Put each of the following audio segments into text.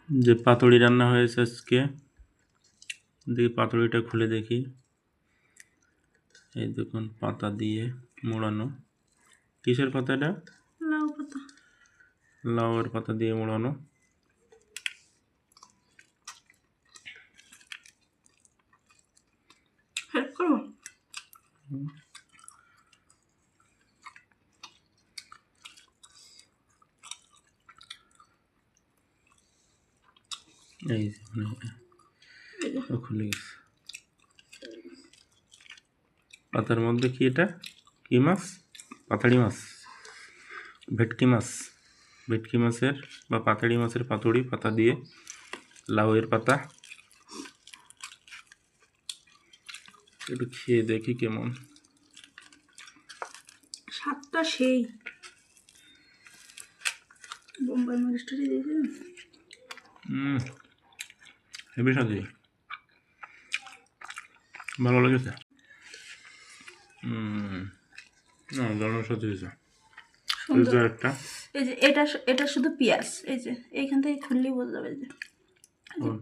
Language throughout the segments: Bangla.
যে পাতুড়ি রান্না হয়েছে আজকে, দেখি পাতুড়িটা খুলে দেখি। এই দেখুন পাতা দিয়ে মোড়ানো। কিসের পাতা এটা? লাউ পাতা। লাউয়ের পাতা দিয়ে মোড়ানো। হেল্প করো। এই খুলে গেছে। পাতার মধ্যে কি এটা? কি মাছ? পাতাড়ি মাছ, ভেটকি মাছ। ভেটকি মাছের বা পাতাড়ি মাছের পাতুড়ি, পাতা দিয়ে লাউয়ের পাতা। একটু খেয়ে দেখি কেমন স্বাদটা সেই। বোম্বাই মরিচটা দিয়েছে। হেবি স্বাদী, ভালো লেগেছে। না দারুণ স্বাদ হয়েছে। একটা এই যে এটা শুধু পেঁয়াজ, এই যে এইখান থেকে খুললেই বোঝা যাবে। যে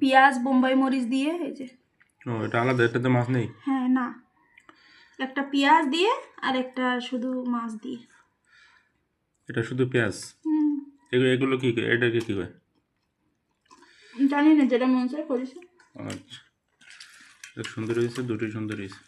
পেঁয়াজ বোম্বাই মরিচ দিয়ে, এই যে। ও এটা আলাদা, এটাতে মাছ নেই? হ্যাঁ না, একটা পেঁয়াজ দিয়ে আর একটা শুধু মাছ দিয়ে। এটা শুধু পেঁয়াজ? এগুলো কি, এটাকে কি হয় জানি না, যেটা মন চায় করেছে। আচ্ছা, সুন্দর হয়েছে, দুটোই সুন্দর হয়েছে।